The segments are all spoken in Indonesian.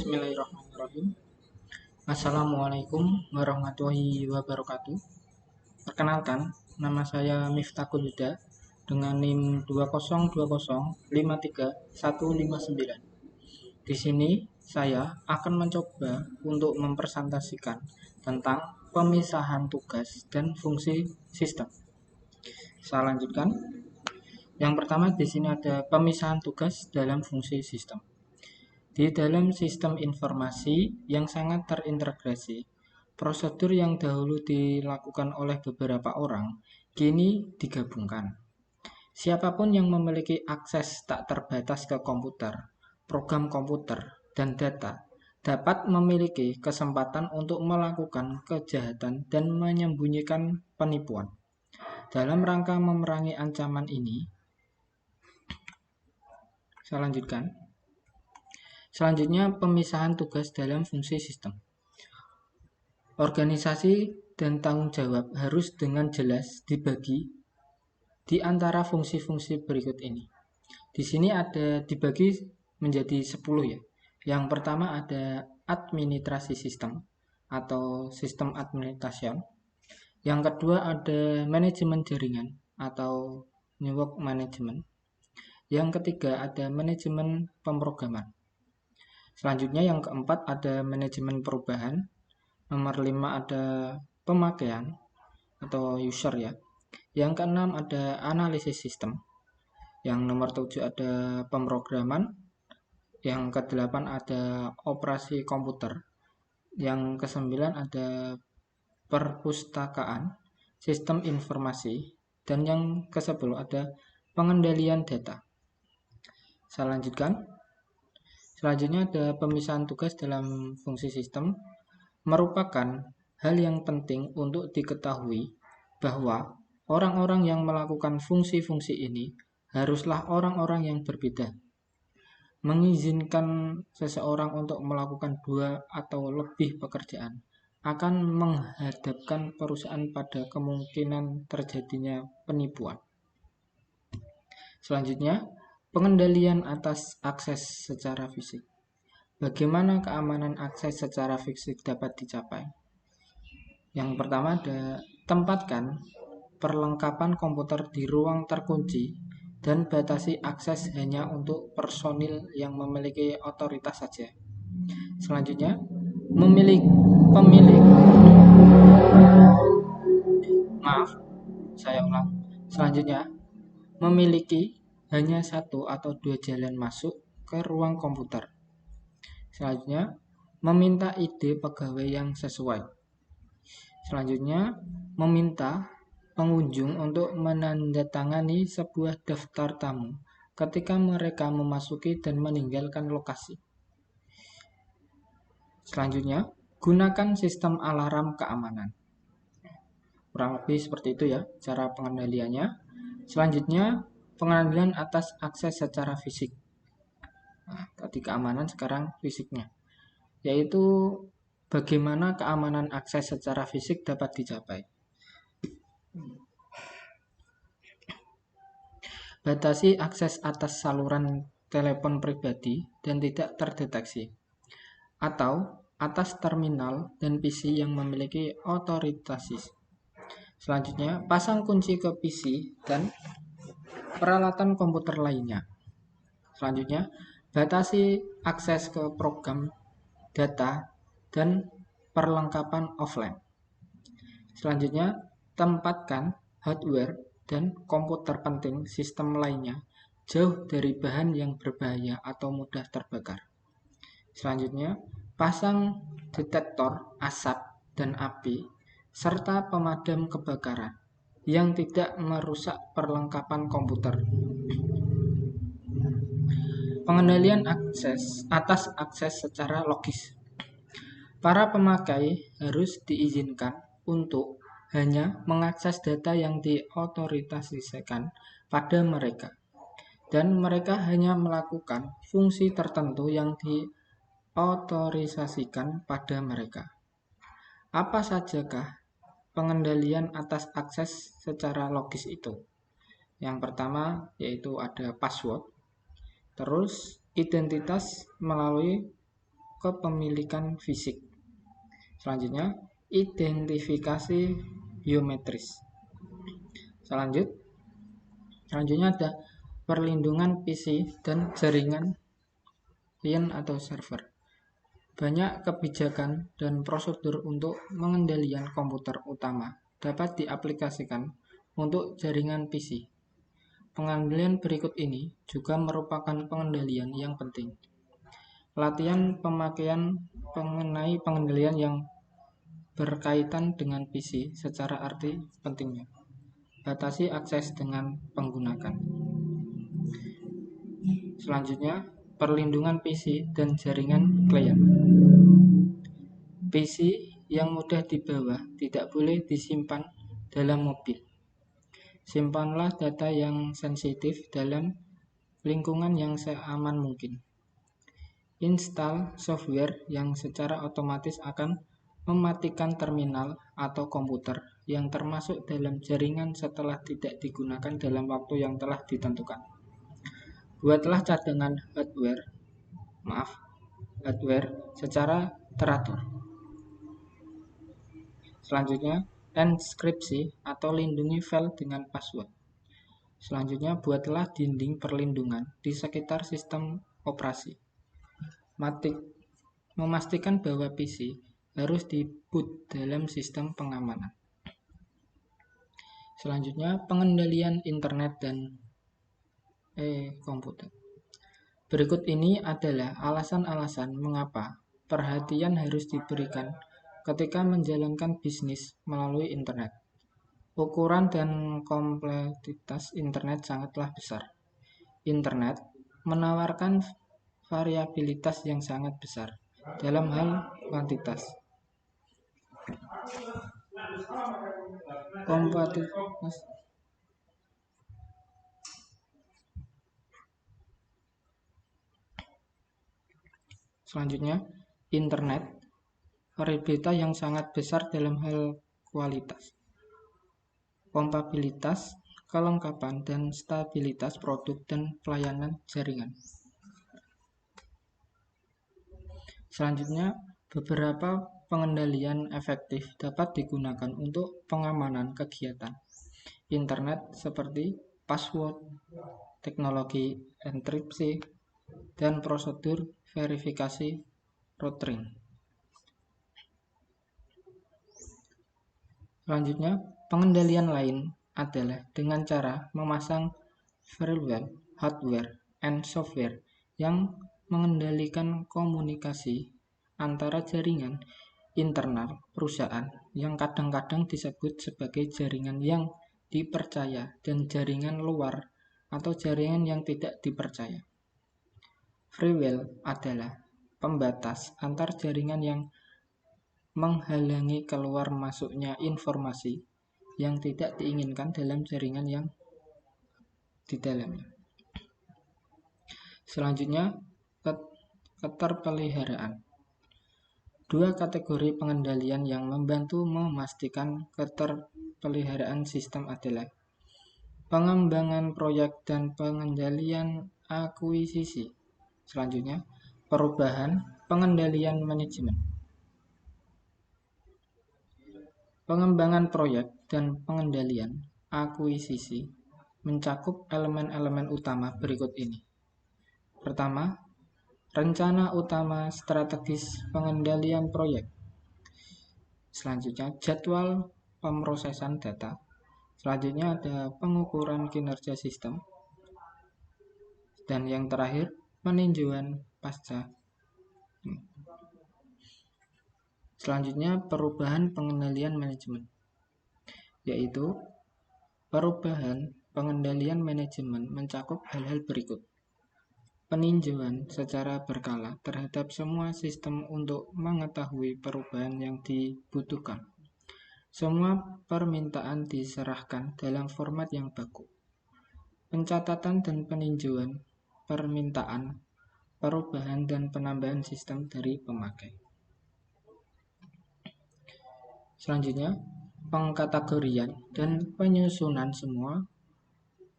Bismillahirrahmanirrahim. Assalamualaikum warahmatullahi wabarakatuh. Perkenalkan, nama saya Miftahul Huda dengan NIM 202053159. Di sini saya akan mencoba untuk mempresentasikan tentang pemisahan tugas dan fungsi sistem. Saya lanjutkan. Yang pertama di sini ada pemisahan tugas dalam fungsi sistem. Di dalam sistem informasi yang sangat terintegrasi, prosedur yang dahulu dilakukan oleh beberapa orang kini digabungkan. Siapapun yang memiliki akses tak terbatas ke komputer, program komputer, dan data dapat memiliki kesempatan untuk melakukan kejahatan dan menyembunyikan penipuan. Dalam rangka memerangi ancaman ini, saya lanjutkan. Selanjutnya, pemisahan tugas dalam fungsi sistem. Organisasi dan tanggung jawab harus dengan jelas dibagi di antara fungsi-fungsi berikut ini. Di sini ada dibagi menjadi 10 ya. Yang pertama ada administrasi sistem atau sistem administration. Yang kedua ada manajemen jaringan atau network management. Yang ketiga ada manajemen pemrograman. Selanjutnya yang keempat ada manajemen perubahan. Nomor 5 ada pemakaian atau user ya. Yang keenam ada analisis sistem. Yang nomor 7 ada pemrograman. Yang ke-8 ada operasi komputer. Yang ke-9 ada perpustakaan, sistem informasi. Dan yang ke-10 ada pengendalian data. Saya lanjutkan. Selanjutnya ada pemisahan tugas dalam fungsi sistem. Merupakan hal yang penting untuk diketahui bahwa orang-orang yang melakukan fungsi-fungsi ini haruslah orang-orang yang berbeda. Mengizinkan seseorang untuk melakukan 2 atau lebih pekerjaan akan menghadapkan perusahaan pada kemungkinan terjadinya penipuan. Selanjutnya, pengendalian atas akses secara fisik. Bagaimana keamanan akses secara fisik dapat dicapai? Yang pertama ada tempatkan perlengkapan komputer di ruang terkunci dan batasi akses hanya untuk personil yang memiliki otoritas saja. Selanjutnya, memiliki hanya 1 atau 2 jalan masuk ke ruang komputer. Selanjutnya, meminta ide pegawai yang sesuai. Selanjutnya, meminta pengunjung untuk menandatangani sebuah daftar tamu ketika mereka memasuki dan meninggalkan lokasi. Selanjutnya, gunakan sistem alarm keamanan. Kurang lebih seperti itu ya cara pengendaliannya. Selanjutnya, pengendalian atas akses secara fisik. Nah, tadi keamanan, sekarang fisiknya. Yaitu bagaimana keamanan akses secara fisik dapat dicapai. Batasi akses atas saluran telepon pribadi dan tidak terdeteksi. Atau atas terminal dan PC yang memiliki otoritas. Selanjutnya, pasang kunci ke PC dan peralatan komputer lainnya. Selanjutnya, batasi akses ke program, data, dan perlengkapan offline. Selanjutnya, tempatkan hardware dan komputer penting sistem lainnya jauh dari bahan yang berbahaya atau mudah terbakar. Selanjutnya, pasang detektor asap dan api serta pemadam kebakaran yang tidak merusak perlengkapan komputer. Pengendalian akses atas akses secara logis. Para pemakai harus diizinkan untuk hanya mengakses data yang diotorisasikan pada mereka, dan mereka hanya melakukan fungsi tertentu yang diotorisasikan pada mereka. Apa sajakah pengendalian atas akses secara logis itu? Yang pertama yaitu ada password, terus identitas melalui kepemilikan fisik. Selanjutnya, identifikasi biometris. Selanjutnya ada perlindungan PC dan jaringan klien atau server. Banyak kebijakan dan prosedur untuk pengendalian komputer utama dapat diaplikasikan untuk jaringan PC. Pengendalian berikut ini juga merupakan pengendalian yang penting. Latihan pemakaian mengenai pengendalian yang berkaitan dengan PC secara arti pentingnya. Batasi akses dengan penggunakan. Selanjutnya, perlindungan PC dan jaringan klien. PC yang mudah dibawa tidak boleh disimpan dalam mobil. Simpanlah data yang sensitif dalam lingkungan yang seaman mungkin. Install software yang secara otomatis akan mematikan terminal atau komputer yang termasuk dalam jaringan setelah tidak digunakan dalam waktu yang telah ditentukan. Buatlah cadangan hardware secara teratur. Selanjutnya, enkripsi atau lindungi file dengan password. Selanjutnya, buatlah dinding perlindungan di sekitar sistem operasi. Memastikan bahwa PC harus di-boot dalam sistem pengamanan. Selanjutnya, pengendalian internet dan komputer. Berikut ini adalah alasan-alasan mengapa perhatian harus diberikan ketika menjalankan bisnis melalui internet. Ukuran dan kompleksitas internet sangatlah besar. Internet menawarkan variabilitas yang sangat besar dalam hal kuantitas. Kompatibilitas. Selanjutnya, internet variabilitas yang sangat besar dalam hal kualitas, kompatibilitas, kelengkapan, dan stabilitas produk dan pelayanan jaringan. Selanjutnya, beberapa pengendalian efektif dapat digunakan untuk pengamanan kegiatan internet seperti password, teknologi enkripsi, dan prosedur verifikasi routine. Selanjutnya, pengendalian lain adalah dengan cara memasang firewall, hardware, and software yang mengendalikan komunikasi antara jaringan internal perusahaan yang kadang-kadang disebut sebagai jaringan yang dipercaya dan jaringan luar atau jaringan yang tidak dipercaya. Firewall adalah pembatas antar jaringan yang menghalangi keluar masuknya informasi yang tidak diinginkan dalam jaringan yang di dalamnya. Selanjutnya, keterpeliharaan. Dua kategori pengendalian yang membantu memastikan keterpeliharaan sistem adalah pengembangan proyek dan pengendalian akuisisi. Selanjutnya, perubahan pengendalian manajemen. Pengembangan proyek dan pengendalian akuisisi mencakup elemen-elemen utama berikut ini. Pertama, rencana utama strategis pengendalian proyek. Selanjutnya, jadwal pemrosesan data. Selanjutnya ada pengukuran kinerja sistem. Dan yang terakhir, peninjauan pasca. Selanjutnya, perubahan pengendalian manajemen, yaitu perubahan pengendalian manajemen mencakup hal-hal berikut. Peninjauan secara berkala terhadap semua sistem untuk mengetahui perubahan yang dibutuhkan. Semua permintaan diserahkan dalam format yang baku. Pencatatan dan peninjauan permintaan, perubahan dan penambahan sistem dari pemakai. Selanjutnya, pengkategorian dan penyusunan semua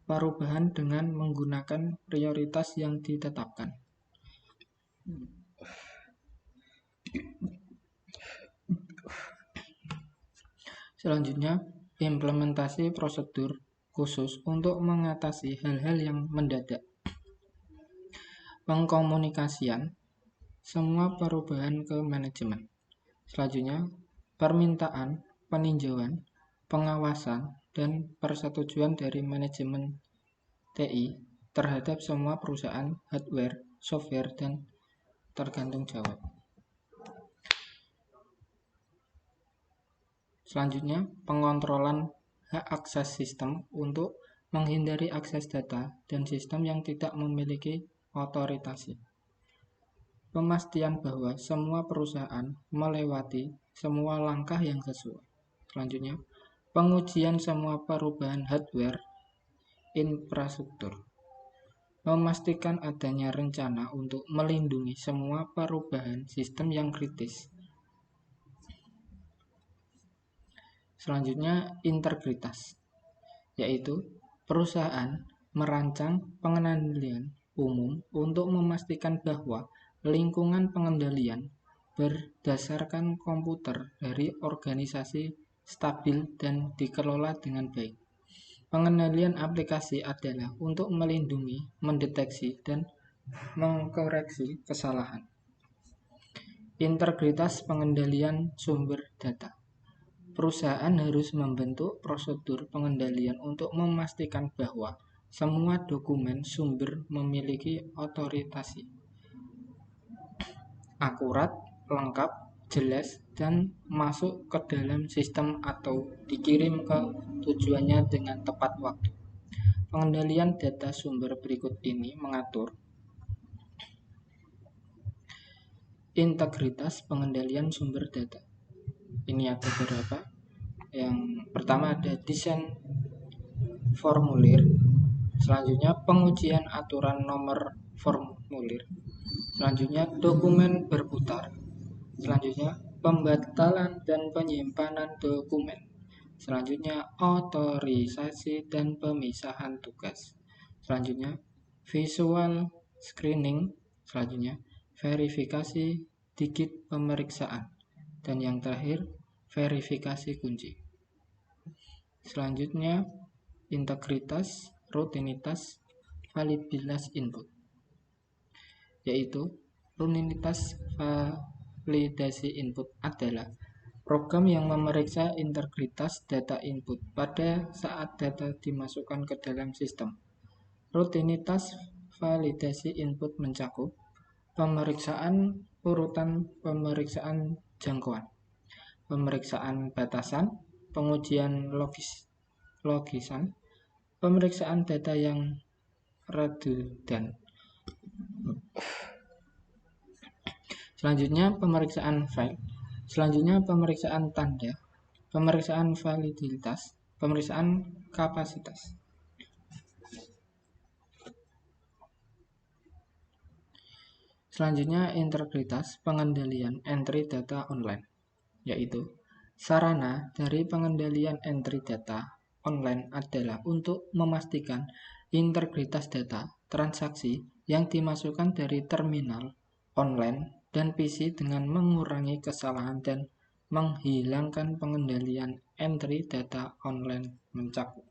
perubahan dengan menggunakan prioritas yang ditetapkan. Selanjutnya, implementasi prosedur khusus untuk mengatasi hal-hal yang mendadak. Pengkomunikasian semua perubahan ke manajemen. Selanjutnya, permintaan, peninjauan, pengawasan, dan persetujuan dari manajemen TI terhadap semua perusahaan hardware, software, dan tergantung jawab. Selanjutnya, pengontrolan hak akses sistem untuk menghindari akses data dan sistem yang tidak memiliki otoritasi. Pemastian bahwa semua perusahaan melewati semua langkah yang sesuai. Selanjutnya, pengujian semua perubahan hardware infrastruktur. Memastikan adanya rencana untuk melindungi semua perubahan sistem yang kritis. Selanjutnya, integritas, yaitu perusahaan merancang pengendalian umum untuk memastikan bahwa lingkungan pengendalian berdasarkan komputer dari organisasi stabil dan dikelola dengan baik. Pengendalian aplikasi adalah untuk melindungi, mendeteksi, dan mengkoreksi kesalahan. Integritas pengendalian sumber data. Perusahaan harus membentuk prosedur pengendalian untuk memastikan bahwa semua dokumen sumber memiliki otoritasi, akurat, lengkap, jelas, dan masuk ke dalam sistem atau dikirim ke tujuannya dengan tepat waktu. Pengendalian data sumber berikut ini mengatur integritas pengendalian sumber data. Ini ada beberapa. Yang pertama ada desain formulir, selanjutnya pengujian aturan nomor formulir, selanjutnya dokumen berputar, selanjutnya pembatalan dan penyimpanan dokumen, selanjutnya otorisasi dan pemisahan tugas, selanjutnya visual screening, selanjutnya verifikasi digit pemeriksaan, dan yang terakhir verifikasi kunci. Selanjutnya, integritas, rutinitas, validitas input, yaitu rutinitas validasi input adalah program yang memeriksa integritas data input pada saat data dimasukkan ke dalam sistem. Rutinitas validasi input mencakup pemeriksaan urutan, pemeriksaan jangkauan, pemeriksaan batasan, pengujian logisan, pemeriksaan data yang redundan. Selanjutnya pemeriksaan file, selanjutnya pemeriksaan tanda, pemeriksaan validitas, pemeriksaan kapasitas. Selanjutnya integritas pengendalian entry data online, yaitu sarana dari pengendalian entry data online adalah untuk memastikan integritas data transaksi yang dimasukkan dari terminal online dan PC dengan mengurangi kesalahan dan menghilangkan pengendalian entry data online mencakup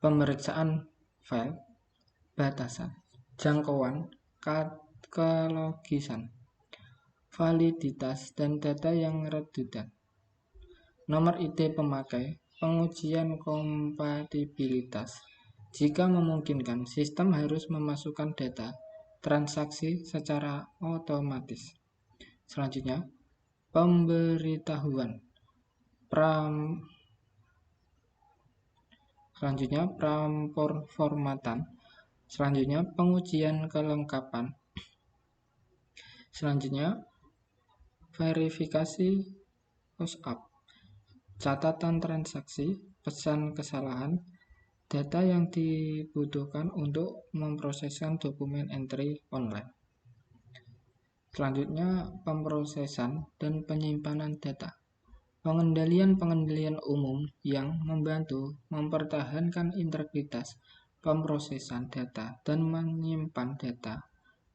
pemeriksaan file, batasan, jangkauan, kelogisan, validitas, dan data yang redundan, nomor ID pemakai, pengujian kompatibilitas. Jika memungkinkan, sistem harus memasukkan data transaksi secara otomatis. Selanjutnya, pemberitahuan, performatan, selanjutnya pengujian kelengkapan, selanjutnya verifikasi post-up, catatan transaksi, pesan kesalahan, data yang dibutuhkan untuk memproseskan dokumen entry online. Selanjutnya pemrosesan dan penyimpanan data, pengendalian umum yang membantu mempertahankan integritas pemrosesan data dan menyimpan data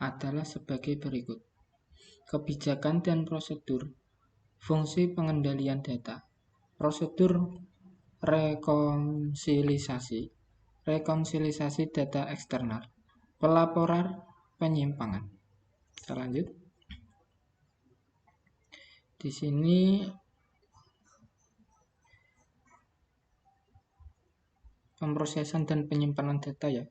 adalah sebagai berikut. Kebijakan dan prosedur, fungsi pengendalian data, prosedur rekonsiliasi data eksternal, pelaporan penyimpangan. Kita lanjut. Di sini pemrosesan dan penyimpanan data ya,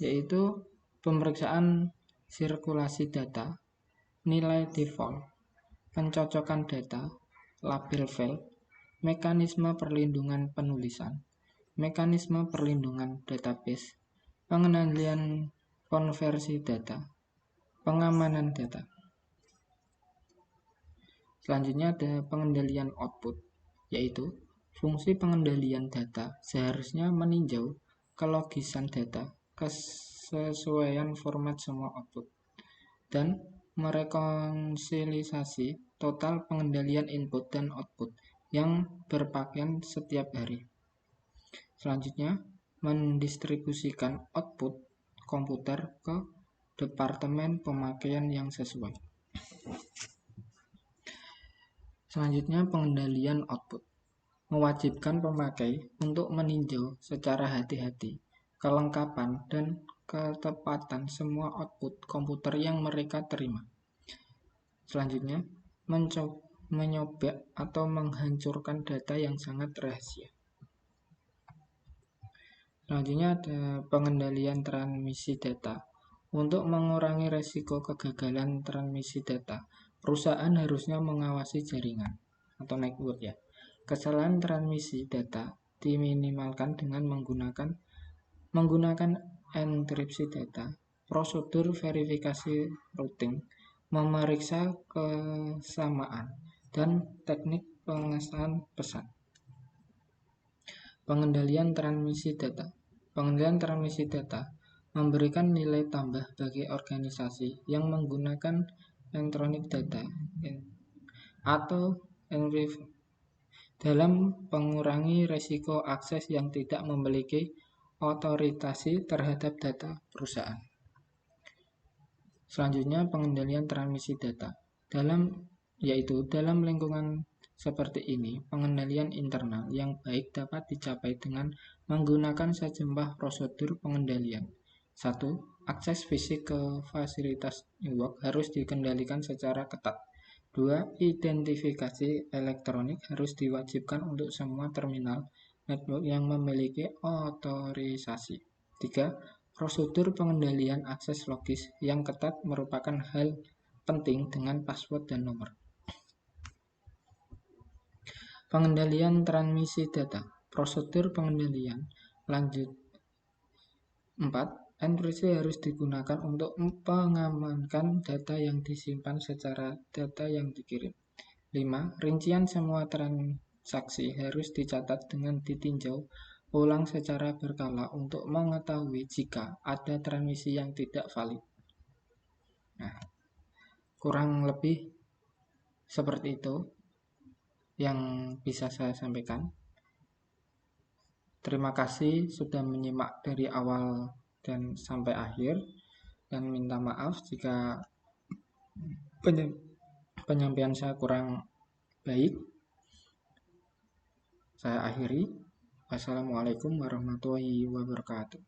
yaitu pemeriksaan sirkulasi data, nilai default, pencocokan data, label file, mekanisme perlindungan penulisan, mekanisme perlindungan database, pengendalian konversi data, pengamanan data. Selanjutnya ada pengendalian output, yaitu fungsi pengendalian data seharusnya meninjau kelogisan data, kesesuaian format semua output, dan merekonsiliasi total pengendalian input dan output yang berpakaian setiap hari. Selanjutnya, mendistribusikan output komputer ke departemen pemakaian yang sesuai. Selanjutnya, pengendalian output mewajibkan pemakai untuk meninjau secara hati-hati kelengkapan dan ketepatan semua output komputer yang mereka terima. Selanjutnya, menyobek atau menghancurkan data yang sangat rahasia. Selanjutnya ada pengendalian transmisi data. Untuk mengurangi risiko kegagalan transmisi data, perusahaan harusnya mengawasi jaringan atau network ya. Kesalahan transmisi data diminimalkan dengan menggunakan enkripsi data, prosedur verifikasi routing, memeriksa kesamaan, dan teknik pengesahan pesan. Pengendalian transmisi data. Pengendalian transmisi data memberikan nilai tambah bagi organisasi yang menggunakan elektronik data atau encryption dalam mengurangi risiko akses yang tidak memiliki otorisasi terhadap data perusahaan. Selanjutnya, pengendalian transmisi data. Dalam lingkungan seperti ini, pengendalian internal yang baik dapat dicapai dengan menggunakan sejumlah prosedur pengendalian. 1. Akses fisik ke fasilitas network harus dikendalikan secara ketat. 2. Identifikasi elektronik harus diwajibkan untuk semua terminal network yang memiliki otorisasi. 3. Prosedur pengendalian akses logis yang ketat merupakan hal penting dengan password dan nomor. Pengendalian transmisi data. Prosedur pengendalian lanjut. 4. Enkripsi harus digunakan untuk mengamankan data yang disimpan secara data yang dikirim. 5. Rincian semua transaksi harus dicatat dengan ditinjau ulang secara berkala untuk mengetahui jika ada transmisi yang tidak valid. Nah, kurang lebih seperti itu yang bisa saya sampaikan. Terima kasih sudah menyimak dari awal dan sampai akhir, dan minta maaf jika penyampaian saya kurang baik. Saya akhiri. Wassalamualaikum warahmatullahi wabarakatuh.